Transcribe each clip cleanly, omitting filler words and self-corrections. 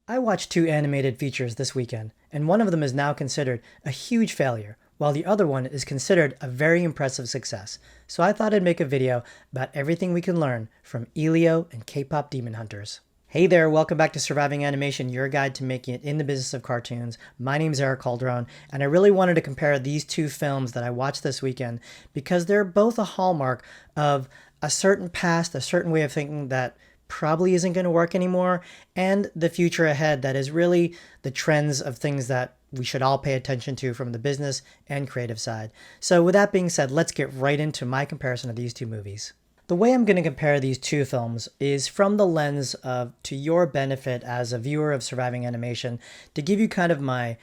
I watched two animated features this weekend, and one of them is now considered a huge failure, while the other one is considered a very impressive success. So I thought I'd make a video about everything we can learn from Elio and K-pop Demon Hunters. Hey there, welcome back to Surviving Animation, your guide to making it in the business of cartoons. My name's Eric Calderon, and I really wanted to compare these two films that I watched this weekend because they're both a hallmark of a certain past, a certain way of thinking that probably isn't going to work anymore, and the future ahead that is really the trends of things that we should all pay attention to from the business and creative side. So with that being said, let's get right into my comparison of these two movies. The way I'm going to compare these two films is from the lens of to your benefit as a viewer of Surviving Animation, to give you kind of my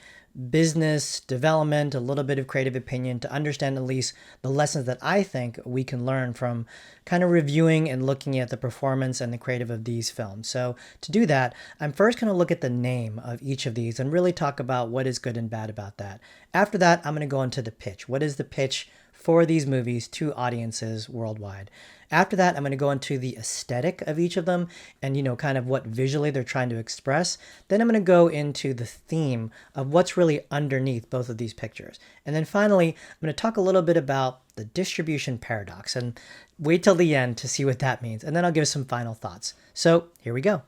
business development, a little bit of creative opinion to understand at least the lessons that I think we can learn from kind of reviewing and looking at the performance and the creative of these films. So to do that, I'm first going to look at the name of each of these and really talk about what is good and bad about that. After that, I'm going to go into the pitch. What is the pitch for these movies to audiences worldwide? After that, I'm going to go into the aesthetic of each of them and, kind of what visually they're trying to express. Then I'm going to go into the theme of what's really underneath both of these pictures. And then finally, I'm going to talk a little bit about the distribution paradox and wait till the end to see what that means. And then I'll give some final thoughts. So here we go.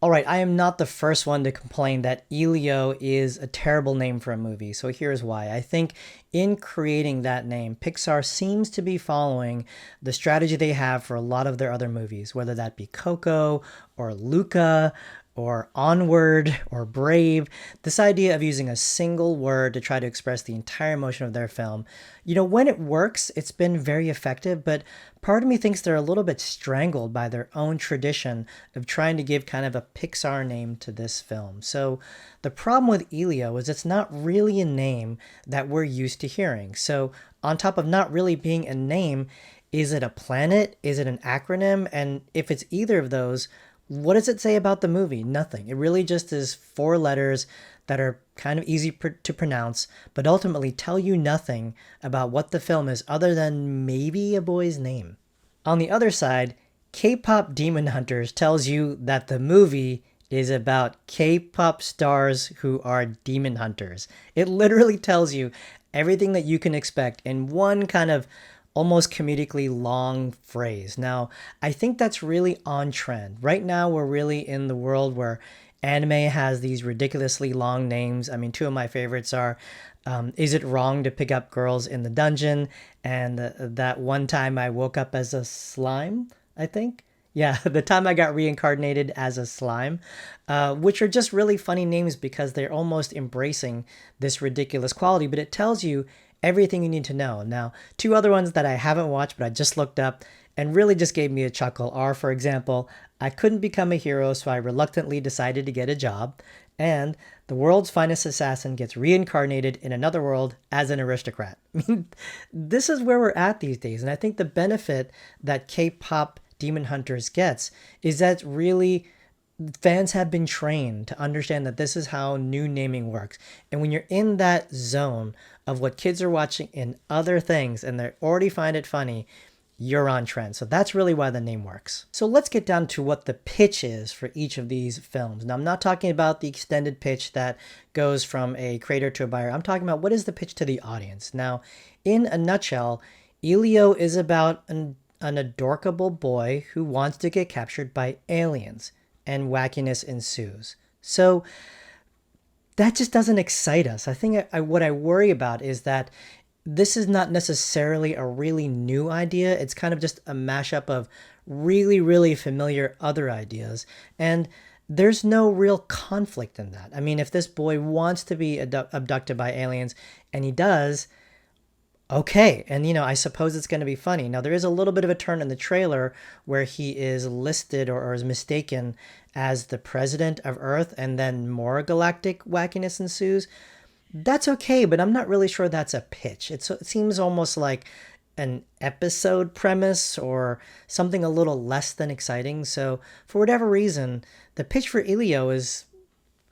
All right, I am not the first one to complain that Elio is a terrible name for a movie, so here's why. I think in creating that name, Pixar seems to be following the strategy they have for a lot of their other movies, whether that be Coco or Luca or Onward or Brave. This idea of using a single word to try to express the entire emotion of their film. When it works, it's been very effective, but part of me thinks they're a little bit strangled by their own tradition of trying to give kind of a Pixar name to this film. So the problem with Elio is it's not really a name that we're used to hearing. So on top of not really being a name, is it a planet? Is it an acronym? And if it's either of those, what does it say about the movie? Nothing. It really just is four letters that are kind of easy to pronounce, but ultimately tell you nothing about what the film is other than maybe a boy's name. On the other side, K-pop Demon Hunters tells you that the movie is about K-pop stars who are demon hunters. It literally tells you everything that you can expect in one kind of almost comedically long phrase. Now, I think that's really on trend. Right now, we're really in the world where anime has these ridiculously long names. I mean, two of my favorites are Is It Wrong to Pick Up Girls in the Dungeon? And that one time I woke up as a slime, I think. Yeah, the time I got reincarnated as a slime, which are just really funny names because they're almost embracing this ridiculous quality, but it tells you everything you need to know. Now, two other ones that I haven't watched, but I just looked up and really just gave me a chuckle are, for example, I couldn't become a hero, so I reluctantly decided to get a job, and the world's finest assassin gets reincarnated in another world as an aristocrat. I mean, this is where we're at these days, and I think the benefit that K-pop Demon Hunters gets is that really fans have been trained to understand that this is how new naming works. And when you're in that zone of what kids are watching in other things and they already find it funny, you're on trend. So that's really why the name works. So let's get down to what the pitch is for each of these films. Now, I'm not talking about the extended pitch that goes from a creator to a buyer. I'm talking about what is the pitch to the audience. Now, in a nutshell, Elio is about an adorkable boy who wants to get captured by aliens, and wackiness ensues. So that just doesn't excite us. I think what I worry about is that this is not necessarily a really new idea. It's kind of just a mashup of really, really familiar other ideas. And there's no real conflict in that. I mean, if this boy wants to be abducted by aliens, and he does, okay, and I suppose it's going to be funny. Now, there is a little bit of a turn in the trailer where he is listed or is mistaken as the president of Earth, and then more galactic wackiness ensues. That's okay, but I'm not really sure that's a pitch. It seems almost like an episode premise or something a little less than exciting. So for whatever reason, the pitch for Elio is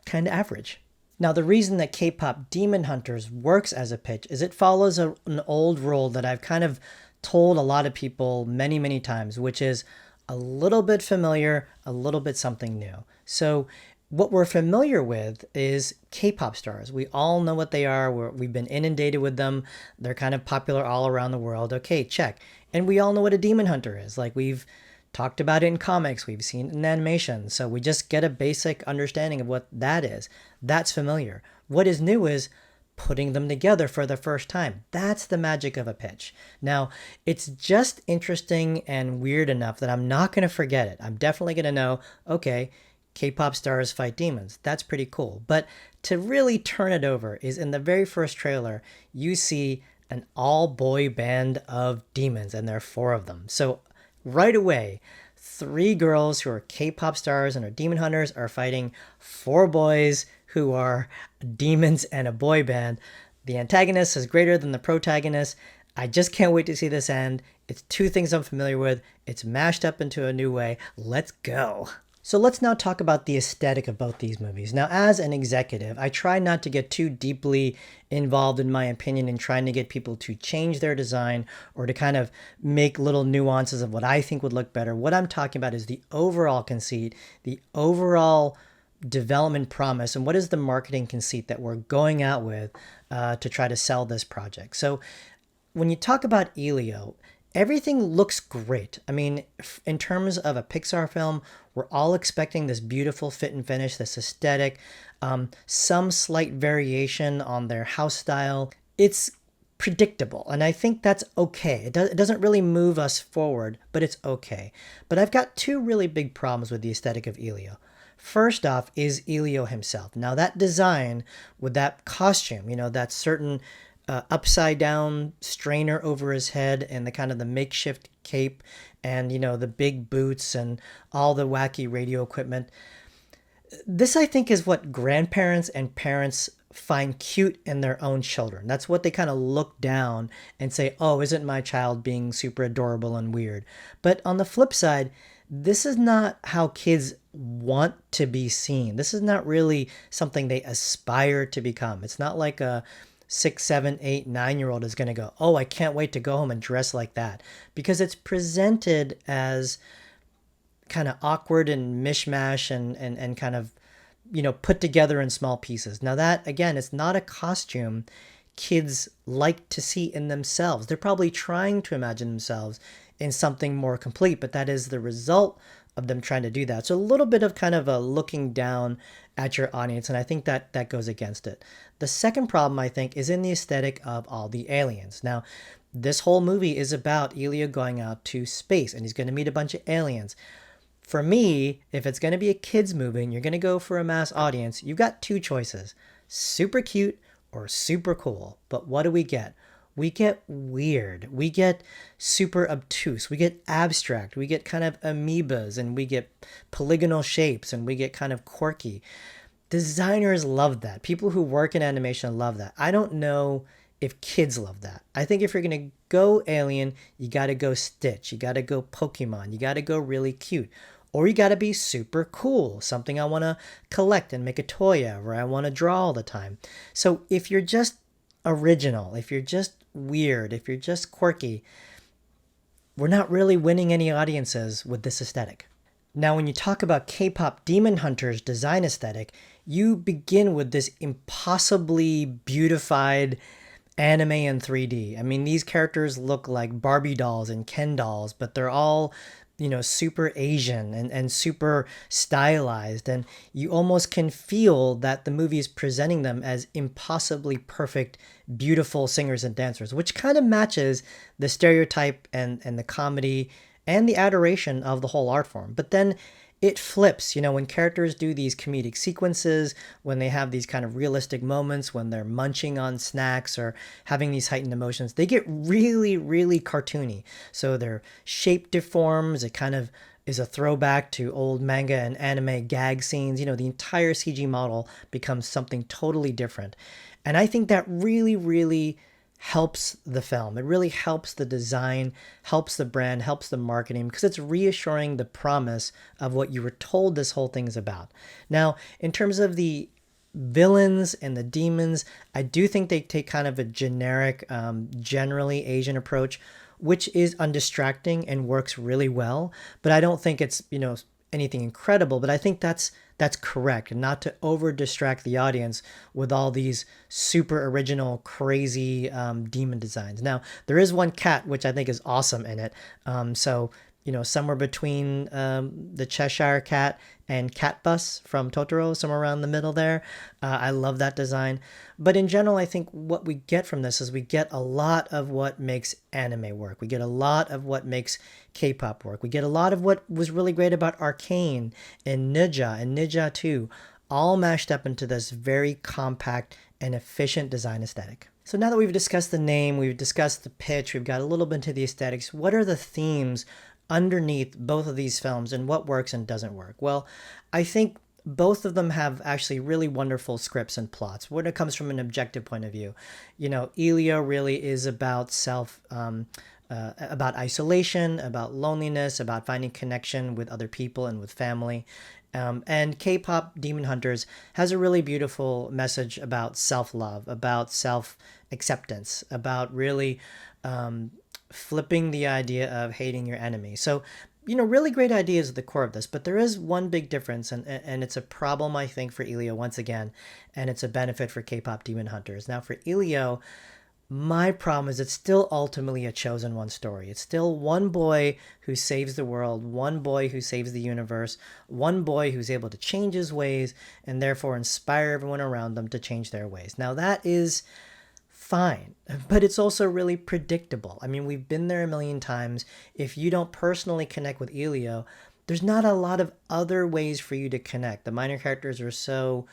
kind of average. Now, the reason that K-pop Demon Hunters works as a pitch is it follows an old rule that I've kind of told a lot of people many, many times, which is a little bit familiar, a little bit something new. So What we're familiar with is K-pop stars. We all know what they are. We've been inundated with them. They're kind of popular all around the world. Okay, check. And we all know what a demon hunter is. Like, we've talked about it in comics, we've seen it in animation. So we just get a basic understanding of what that is. That's familiar. What is new is putting them together for the first time. That's the magic of a pitch. Now, it's just interesting and weird enough that I'm not going to forget it. I'm definitely going to know, okay, K-pop stars fight demons. That's pretty cool. But to really turn it over is in the very first trailer, you see an all-boy band of demons, and there are four of them. So right away, three girls who are K-pop stars and are demon hunters are fighting four boys who are demons and a boy band. The antagonist is greater than the protagonist. I just can't wait to see this end. It's two things I'm familiar with. It's mashed up into a new way. Let's go. So let's now talk about the aesthetic of both these movies. Now, as an executive, I try not to get too deeply involved in my opinion in trying to get people to change their design or to kind of make little nuances of what I think would look better. What I'm talking about is the overall conceit, the overall development promise, and what is the marketing conceit that we're going out with to try to sell this project. So when you talk about Elio, everything looks great. I mean, in terms of a Pixar film, we're all expecting this beautiful fit and finish, this aesthetic, some slight variation on their house style. It's predictable, and I think that's okay. It doesn't really move us forward, but it's okay. But I've got two really big problems with the aesthetic of Elio. First off is Elio himself. Now, that design with that costume, that certain upside down strainer over his head and the kind of the makeshift cape and the big boots and all the wacky radio equipment, this I think is what grandparents and parents find cute in their own children. That's what they kind of look down and say, oh, isn't my child being super adorable and weird? But on the flip side, this is not how kids want to be seen. This is not really something they aspire to become. It's not like a 6, 7, 8, 9-year-old is going to go, oh, I can't wait to go home and dress like that, because it's presented as kind of awkward and mishmash and kind of, put together in small pieces. Now that, again, it's not a costume kids like to see in themselves. They're probably trying to imagine themselves in something more complete, but that is the result of them trying to do that. So a little bit of kind of a looking down at your audience, and I think that goes against it. The second problem, I think, is in the aesthetic of all the aliens. Now, this whole movie is about Elio going out to space, and he's going to meet a bunch of aliens. For me, if it's going to be a kids movie and you're going to go for a mass audience, you've got two choices: super cute or super cool. But what do we get? We get weird. We get super obtuse. We get abstract. We get kind of amoebas, and we get polygonal shapes, and we get kind of quirky. Designers love that. People who work in animation love that. I don't know if kids love that. I think if you're going to go alien, you got to go Stitch. You got to go Pokemon. You got to go really cute. Or you got to be super cool, something I want to collect and make a toy of, or I want to draw all the time. So if you're just original, if you're just weird, if you're just quirky, we're not really winning any audiences with this aesthetic. Now, when you talk about K-pop Demon Hunter's design aesthetic, you begin with this impossibly beautified anime in 3D. I mean, these characters look like Barbie dolls and Ken dolls, but they're all super Asian and super stylized, and you almost can feel that the movie is presenting them as impossibly perfect, beautiful singers and dancers, which kind of matches the stereotype and the comedy and the adoration of the whole art form. But then it flips, when characters do these comedic sequences, when they have these kind of realistic moments, when they're munching on snacks or having these heightened emotions, they get really, really cartoony. So their shape deforms. It kind of is a throwback to old manga and anime gag scenes. The entire CG model becomes something totally different. And I think that really, really helps the film. It really helps the design, helps the brand, helps the marketing, because it's reassuring the promise of what you were told this whole thing is about. Now, in terms of the villains and the demons, I do think they take kind of a generic, generally Asian approach, which is undistracting and works really well. But I don't think it's, anything incredible. But I think that's That's correct, and not to over distract the audience with all these super original, crazy demon designs. Now, there is one cat which I think is awesome in it. So, somewhere between the Cheshire Cat and Cat Bus from Totoro, somewhere around the middle there. I love that design. But in general, I think what we get from this is we get a lot of what makes anime work. We get a lot of what makes K-pop work. We get a lot of what was really great about Arcane and Ninja 2, all mashed up into this very compact and efficient design aesthetic. So now that we've discussed the name, we've discussed the pitch, we've got a little bit into the aesthetics, what are the themes underneath both of these films and what works and doesn't work? Well, I think both of them have actually really wonderful scripts and plots when it comes from an objective point of view. Elio really is about about isolation, about loneliness, about finding connection with other people and with family. And K-pop Demon Hunters has a really beautiful message about self-love, about self-acceptance, about really flipping the idea of hating your enemy. So, really great ideas at the core of this, but there is one big difference, and it's a problem, I think, for Elio once again, and it's a benefit for K-pop Demon Hunters. Now, for Elio, my problem is it's still ultimately a chosen one story. It's still one boy who saves the world, one boy who saves the universe, one boy who's able to change his ways and therefore inspire everyone around them to change their ways. Now, that is fine, but it's also really predictable. I mean, we've been there a million times. If you don't personally connect with Elio, there's not a lot of other ways for you to connect. The minor characters are so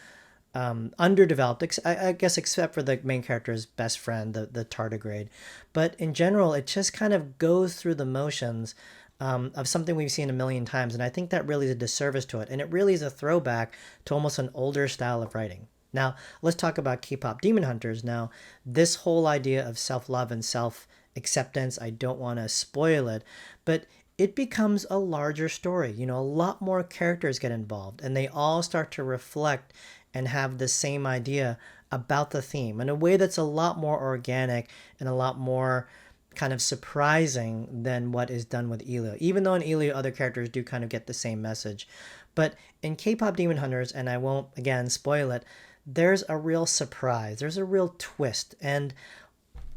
underdeveloped, I guess, except for the main character's best friend, the tardigrade. But in general, it just kind of goes through the motions of something we've seen a million times. And I think that really is a disservice to it. And it really is a throwback to almost an older style of writing. Now, let's talk about K-pop Demon Hunters. Now, this whole idea of self-love and self-acceptance, I don't want to spoil it, but it becomes a larger story. A lot more characters get involved, and they all start to reflect and have the same idea about the theme in a way that's a lot more organic and a lot more kind of surprising than what is done with Elio. Even though in Elio, other characters do kind of get the same message. But in K-pop Demon Hunters, and I won't, again, spoil it, there's a real surprise. There's a real twist. And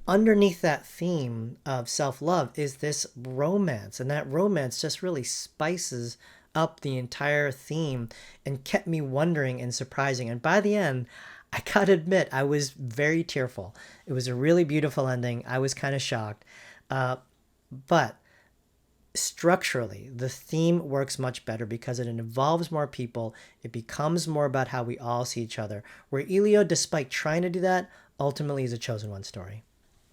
underneath that theme of self-love is this romance. And that romance just really spices up the entire theme and kept me wondering and surprising. And by the end, I gotta admit, I was very tearful. It was a really beautiful ending. I was kind of shocked. But structurally, the theme works much better because it involves more people. It becomes more about how we all see each other. Where Elio, despite trying to do that, ultimately is a chosen one story.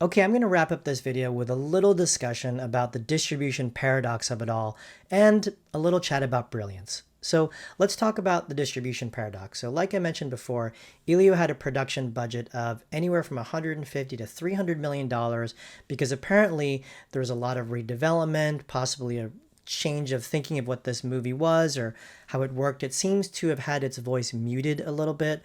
Okay, I'm going to wrap up this video with a little discussion about the distribution paradox of it all and a little chat about brilliance. So let's talk about the distribution paradox. So like I mentioned before, Elio had a production budget of anywhere from $150 to $300 million because apparently there was a lot of redevelopment, possibly a change of thinking of what this movie was or how it worked. It seems to have had its voice muted a little bit,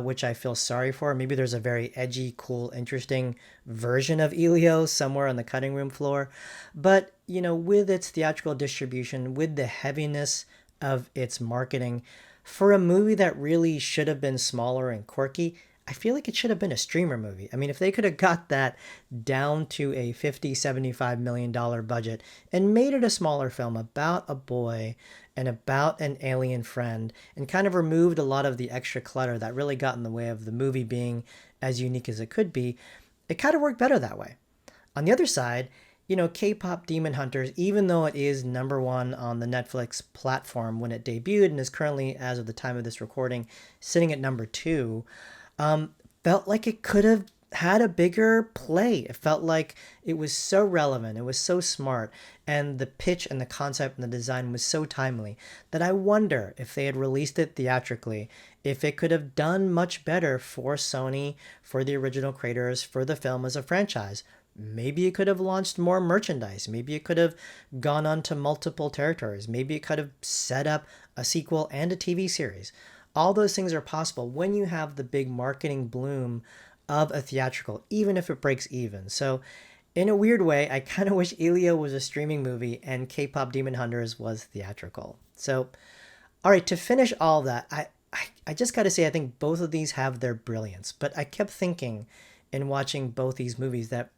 which I feel sorry for. Maybe there's a very edgy, cool, interesting version of Elio somewhere on the cutting room floor. But, with its theatrical distribution, with the heaviness of its marketing, for a movie that really should have been smaller and quirky, I feel like it should have been a streamer movie. I mean, if they could have got that down to a $50-75 million budget and made it a smaller film about a boy and about an alien friend and kind of removed a lot of the extra clutter that really got in the way of the movie being as unique as it could be, it kind of worked better that way. On the other side, K-pop Demon Hunters, even though it is #1 on the Netflix platform when it debuted and is currently, as of the time of this recording, sitting at #2, felt like it could have had a bigger play. It felt like it was so relevant, it was so smart, and the pitch and the concept and the design was so timely that I wonder if they had released it theatrically, if it could have done much better for Sony, for the original creators, for the film as a franchise. Maybe it could have launched more merchandise. Maybe it could have gone on to multiple territories. Maybe it could have set up a sequel and a TV series. All those things are possible when you have the big marketing bloom of a theatrical, even if it breaks even. So in a weird way, I kind of wish Elio was a streaming movie and K-pop Demon Hunters was theatrical. So All right, to finish all that, I just got to say, I think both of these have their brilliance. But I kept thinking in watching both these movies that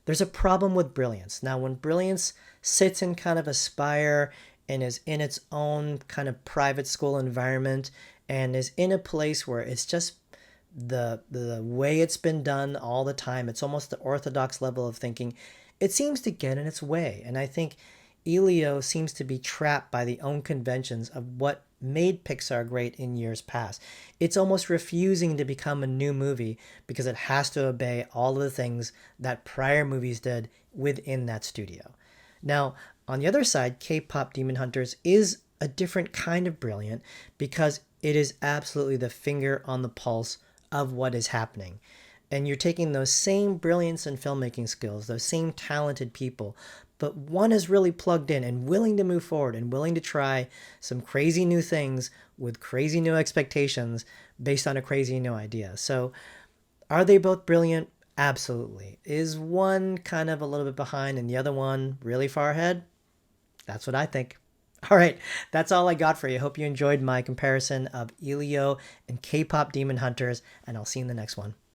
there's a problem with brilliance. Now, when brilliance sits in kind of a spire and is in its own kind of private school environment and is in a place where it's just the way it's been done all the time, it's almost the orthodox level of thinking, it seems to get in its way. And I think Elio seems to be trapped by the own conventions of what made Pixar great in years past. It's almost refusing to become a new movie because it has to obey all of the things that prior movies did within that studio. Now, on the other side, K-pop Demon Hunters is a different kind of brilliant because it is absolutely the finger on the pulse of what is happening. And you're taking those same brilliance and filmmaking skills, those same talented people, but one is really plugged in and willing to move forward and willing to try some crazy new things with crazy new expectations based on a crazy new idea. So are they both brilliant? Absolutely. Is one kind of a little bit behind and the other one really far ahead? That's what I think. All right, that's all I got for you. Hope you enjoyed my comparison of Elio and K-pop Demon Hunters, and I'll see you in the next one.